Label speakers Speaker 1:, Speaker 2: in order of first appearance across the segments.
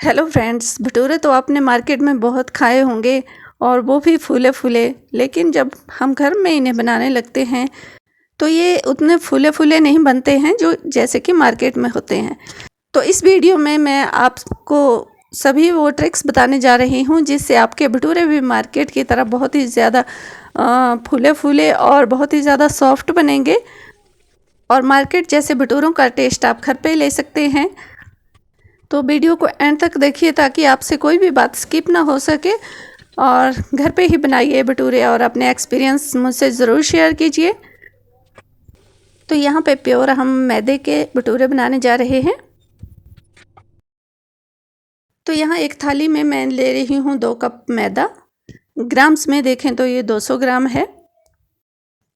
Speaker 1: Hello friends, bhature तो आपने market में बहुत खाए होंगे और वो भी फूले फूले। लेकिन जब हम घर में इन्हें बनाने लगते हैं तो ये उतने फूले फूले नहीं बनते हैं जो जैसे कि मार्केट में होते हैं। तो इस वीडियो में मैं आपको सभी वो ट्रिक्स बताने जा रही हूँ जिससे आपके भटूरे भी मार्केट की तरह बहुत ही ज़्यादा फूले फूले और बहुत ही ज़्यादा सॉफ्ट बनेंगे और मार्केट जैसे भटूरों का टेस्ट आप घर पे ले सकते हैं। तो वीडियो को एंड तक देखिए ताकि आपसे कोई भी बात स्किप ना हो सके और घर पे ही बनाइए भटूरे और अपने एक्सपीरियंस मुझसे ज़रूर शेयर कीजिए। तो यहाँ पे प्योर हम मैदे के भटूरे बनाने जा रहे हैं। तो यहाँ एक थाली में मैं ले रही हूँ 2 कप मैदा। ग्राम्स में देखें तो ये 200 ग्राम है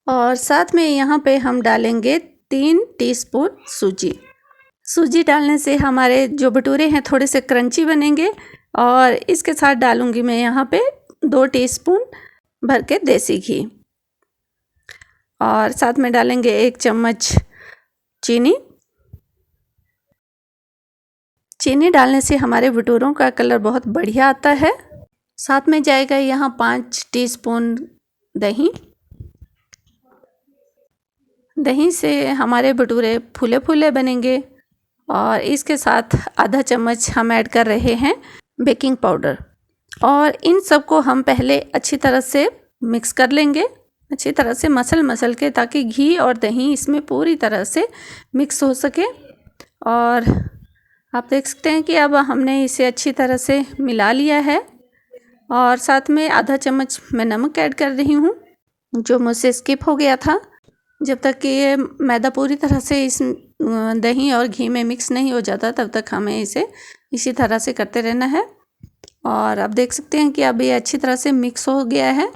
Speaker 1: और साथ में यहाँ पे हम डालेंगे 3 टीस्पून सूजी। सूजी डालने से हमारे जो भटूरे हैं थोड़े से क्रंची बनेंगे। और इसके साथ डालूंगी मैं यहाँ पे 2 टीस्पून भर के देसी घी और साथ में डालेंगे 1 चम्मच चीनी। चीनी डालने से हमारे भटूरों का कलर बहुत बढ़िया आता है। साथ में जाएगा यहाँ 5 टीस्पून दही। दही से हमारे भटूरे फूले फूले बनेंगे। और इसके साथ आधा चम्मच हम ऐड कर रहे हैं बेकिंग पाउडर और इन सब को हम पहले अच्छी तरह से मिक्स कर लेंगे, अच्छी तरह से मसल के, ताकि घी और दही इसमें पूरी तरह से मिक्स हो सके। और आप देख सकते हैं कि अब हमने इसे अच्छी तरह से मिला लिया है और साथ में आधा चम्मच मैं नमक ऐड कर रही हूँ जो मुझसे स्किप हो गया था। जब तक कि ये मैदा पूरी तरह से इस दही और घी में मिक्स नहीं हो जाता तब तक हमें इसे इसी तरह से करते रहना है। और आप देख सकते हैं कि अब ये अच्छी तरह से मिक्स हो गया है।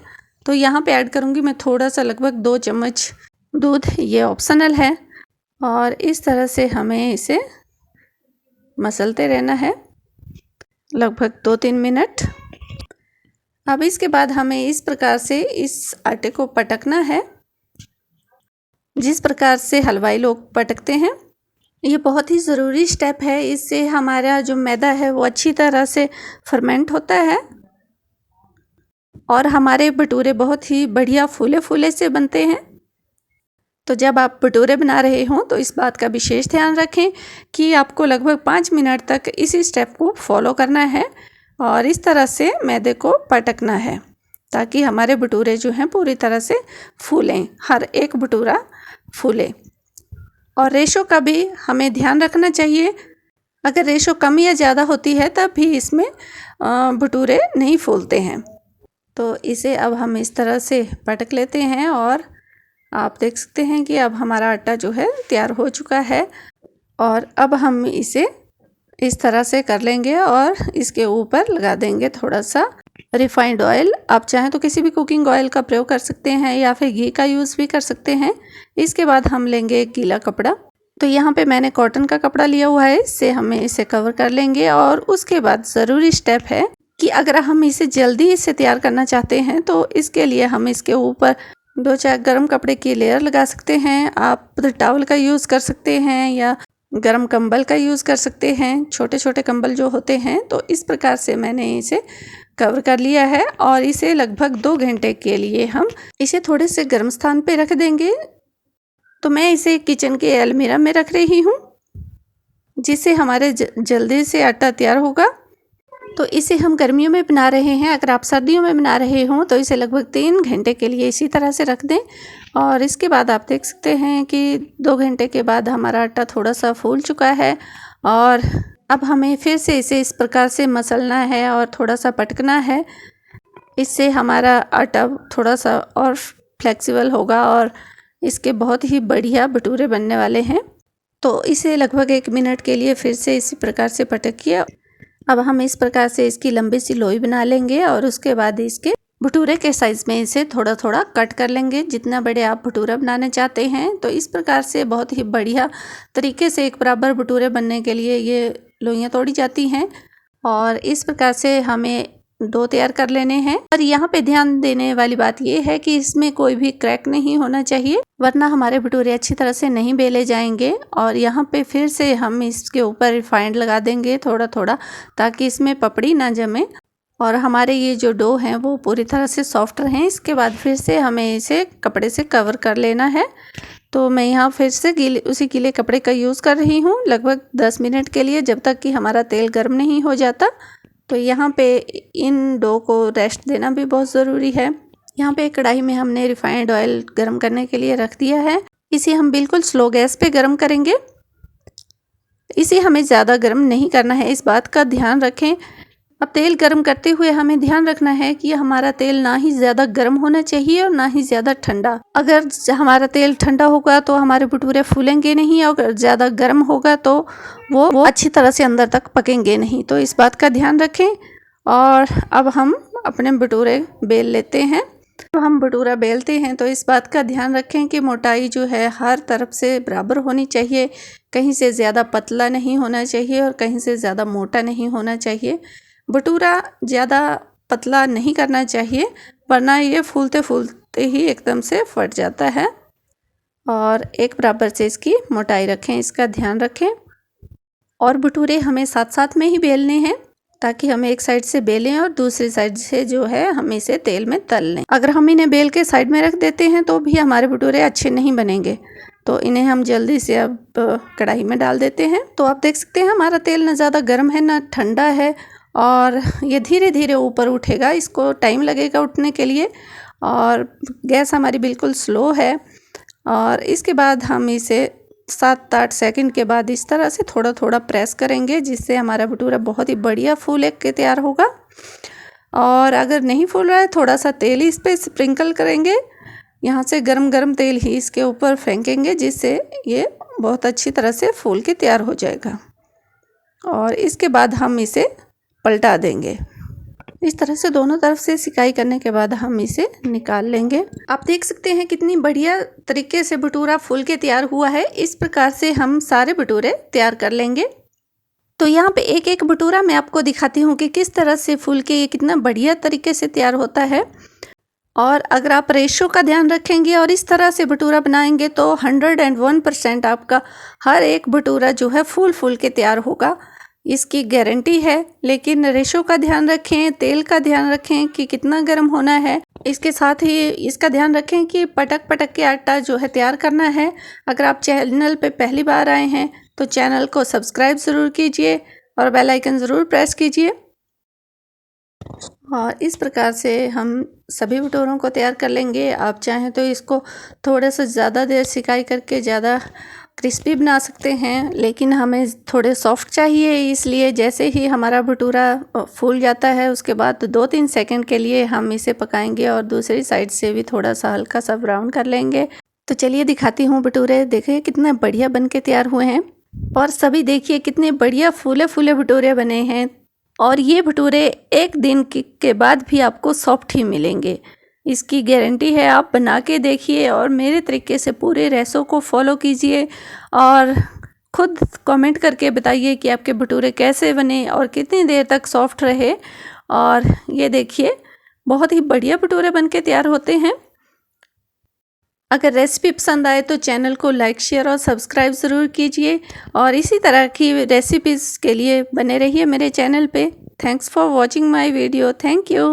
Speaker 1: तो यहाँ पे ऐड करूँगी मैं थोड़ा सा, लगभग 2 चम्मच दूध। ये ऑप्शनल है और इस तरह से हमें इसे मसलते रहना है लगभग 2-3 मिनट। अब इसके बाद हमें इस प्रकार से इस आटे को पटकना है जिस प्रकार से हलवाई लोग पटकते हैं। ये बहुत ही ज़रूरी स्टेप है, इससे हमारा जो मैदा है वो अच्छी तरह से फर्मेंट होता है और हमारे भटूरे बहुत ही बढ़िया फूले फूले से बनते हैं। तो जब आप भटूरे बना रहे हों तो इस बात का विशेष ध्यान रखें कि आपको लगभग 5 मिनट तक इसी स्टेप को फॉलो करना है और इस तरह से मैदे को पटकना है ताकि हमारे भटूरे जो हैं पूरी तरह से फूलें, हर एक भटूरा फूले। और रेशो का भी हमें ध्यान रखना चाहिए। अगर रेशो कम या ज़्यादा होती है तब भी इसमें भटूरे नहीं फूलते हैं। तो इसे अब हम इस तरह से पटक लेते हैं और आप देख सकते हैं कि अब हमारा आटा जो है तैयार हो चुका है। और अब हम इसे इस तरह से कर लेंगे और इसके ऊपर लगा देंगे थोड़ा सा रिफाइंड ऑयल। आप चाहें तो किसी भी कुकिंग ऑयल का प्रयोग कर सकते हैं या फिर घी का यूज़ भी कर सकते हैं। इसके बाद हम लेंगे एक गीला कपड़ा। तो यहाँ पे मैंने कॉटन का कपड़ा लिया हुआ है, इससे हमें इसे कवर कर लेंगे। और उसके बाद ज़रूरी स्टेप है कि अगर हम इसे जल्दी इसे तैयार करना चाहते हैं तो इसके लिए हम इसके ऊपर 2-4 गर्म कपड़े की लेयर लगा सकते हैं। आप टॉवल का यूज़ कर सकते हैं या गर्म कंबल का यूज़ कर सकते हैं, छोटे छोटे कंबल जो होते हैं। तो इस प्रकार से मैंने इसे कवर कर लिया है और इसे लगभग 2 घंटे के लिए हम इसे थोड़े से गर्म स्थान पे रख देंगे। तो मैं इसे किचन के अलमीरा में रख रही हूँ जिससे हमारे जल्दी से आटा तैयार होगा। तो इसे हम गर्मियों में बना रहे हैं, अगर आप सर्दियों में बना रहे हों तो इसे लगभग 3 घंटे के लिए इसी तरह से रख दें। और इसके बाद आप देख सकते हैं कि 2 घंटे के बाद हमारा आटा थोड़ा सा फूल चुका है और अब हमें फिर से इसे इस प्रकार से मसलना है और थोड़ा सा पटकना है। इससे हमारा आटा थोड़ा सा और फ्लेक्सिबल होगा और इसके बहुत ही बढ़िया भटूरे बनने वाले हैं। तो इसे लगभग 1 मिनट के लिए फिर से इसी प्रकार से पटकिए। अब हम इस प्रकार से इसकी लंबी सी लोई बना लेंगे और उसके बाद इसके भटूरे के साइज़ में इसे थोड़ा थोड़ा कट कर लेंगे जितना बड़े आप भटूरा बनाने चाहते हैं। तो इस प्रकार से बहुत ही बढ़िया तरीके से एक बराबर भटूरे बनने के लिए ये लोइयाँ तोड़ी जाती हैं। और इस प्रकार से हमें डो तैयार कर लेने हैं। और यहाँ पे ध्यान देने वाली बात ये है कि इसमें कोई भी क्रैक नहीं होना चाहिए, वरना हमारे भटूरे अच्छी तरह से नहीं बेले जाएंगे। और यहाँ पे फिर से हम इसके ऊपर रिफाइंड लगा देंगे थोड़ा थोड़ा, ताकि इसमें पपड़ी ना जमे और हमारे ये जो डो हैं वो पूरी तरह से सॉफ्ट रहें। इसके बाद फिर से हमें इसे कपड़े से कवर कर लेना है। तो मैं यहाँ फिर से उसी गीले कपड़े का यूज़ कर रही हूँ लगभग 10 मिनट के लिए, जब तक कि हमारा तेल गर्म नहीं हो जाता। तो यहाँ पे इन डो को रेस्ट देना भी बहुत ज़रूरी है। यहाँ पे कढ़ाई में हमने रिफाइंड ऑयल गर्म करने के लिए रख दिया है। इसे हम बिल्कुल स्लो गैस पे गर्म करेंगे। इसे हमें ज़्यादा गर्म नहीं करना है, इस बात का ध्यान रखें। अब तेल गर्म करते हुए हमें ध्यान रखना है कि हमारा तेल ना ही ज़्यादा गर्म होना चाहिए और ना ही ज़्यादा ठंडा। अगर हमारा तेल ठंडा होगा तो हमारे भटूरे फूलेंगे नहीं, और अगर ज़्यादा गर्म होगा तो वो अच्छी तरह से अंदर तक पकेंगे नहीं। तो इस बात का ध्यान रखें। और अब हम अपने भटूरे बेल लेते हैं। तो हम भटूरा बेलते हैं तो इस बात का ध्यान रखें कि मोटाई जो है हर तरफ से बराबर होनी चाहिए। कहीं से ज़्यादा पतला नहीं होना चाहिए और कहीं से ज़्यादा मोटा नहीं होना चाहिए। भटूरा ज़्यादा पतला नहीं करना चाहिए, वरना ये फूलते फूलते ही एकदम से फट जाता है। और एक बराबर से इसकी मोटाई रखें, इसका ध्यान रखें। और भटूरे हमें साथ साथ में ही बेलने हैं, ताकि हम एक साइड से बेलें और दूसरी साइड से जो है हम इसे तेल में तल लें। अगर हम इन्हें बेल के साइड में रख देते हैं तो भी हमारे भटूरे अच्छे नहीं बनेंगे। तो इन्हें हम जल्दी से अब कढ़ाई में डाल देते हैं। तो आप देख सकते हैं हमारा तेल ना ज़्यादा गर्म है ना ठंडा है, और ये धीरे धीरे ऊपर उठेगा। इसको टाइम लगेगा उठने के लिए, और गैस हमारी बिल्कुल स्लो है। और इसके बाद हम इसे 7-8 सेकंड के बाद इस तरह से थोड़ा थोड़ा प्रेस करेंगे, जिससे हमारा भटूरा बहुत ही बढ़िया फूल के तैयार होगा। और अगर नहीं फूल रहा है, थोड़ा सा तेल इस पर स्प्रिंकल करेंगे। यहाँ से गरम गरम तेल ही इसके ऊपर फेंकेंगे, जिससे ये बहुत अच्छी तरह से फूल के तैयार हो जाएगा। और इसके बाद हम इसे पलटा देंगे। इस तरह से दोनों तरफ से सिकाई करने के बाद हम इसे निकाल लेंगे। आप देख सकते हैं कितनी बढ़िया तरीके से भटूरा फूल के तैयार हुआ है। इस प्रकार से हम सारे भटूरे तैयार कर लेंगे। तो यहाँ पे एक एक भटूरा मैं आपको दिखाती हूँ कि किस तरह से फूल के ये कितना बढ़िया तरीके से तैयार होता है। और अगर आप रेशो का ध्यान रखेंगे और इस तरह से भटूरा बनाएंगे तो 101% आपका हर एक भटूरा जो है फूल के तैयार होगा, इसकी गारंटी है। लेकिन रेशो का ध्यान रखें, तेल का ध्यान रखें कि कितना गर्म होना है। इसके साथ ही इसका ध्यान रखें कि पटक पटक के आटा जो है तैयार करना है। अगर आप चैनल पे पहली बार आए हैं तो चैनल को सब्सक्राइब ज़रूर कीजिए और बेल आइकन ज़रूर प्रेस कीजिए। और इस प्रकार से हम सभी भटूरों को तैयार कर लेंगे। आप चाहें तो इसको थोड़ा सा ज़्यादा देर सिकाई करके ज़्यादा क्रिस्पी बना सकते हैं, लेकिन हमें थोड़े सॉफ्ट चाहिए, इसलिए जैसे ही हमारा भटूरा फूल जाता है उसके बाद 2-3 सेकंड के लिए हम इसे पकाएंगे और दूसरी साइड से भी थोड़ा सा हल्का सा ब्राउन कर लेंगे। तो चलिए दिखाती हूँ भटूरे। देखिए कितने बढ़िया बन के तैयार हुए हैं, और सभी देखिए कितने बढ़िया फूले फूले भटूरे बने हैं। और ये भटूरे एक दिन के बाद भी आपको सॉफ्ट ही मिलेंगे, इसकी गारंटी है। आप बना के देखिए और मेरे तरीके से पूरे रेसो को फॉलो कीजिए और खुद कमेंट करके बताइए कि आपके भटूरे कैसे बने और कितनी देर तक सॉफ्ट रहे। और ये देखिए बहुत ही बढ़िया भटूरे बन के तैयार होते हैं। अगर रेसिपी पसंद आए तो चैनल को लाइक शेयर और सब्सक्राइब ज़रूर कीजिए, और इसी तरह की रेसिपीज़ के लिए बने रहिए मेरे चैनल पे। Thanks for watching my video. Thank you.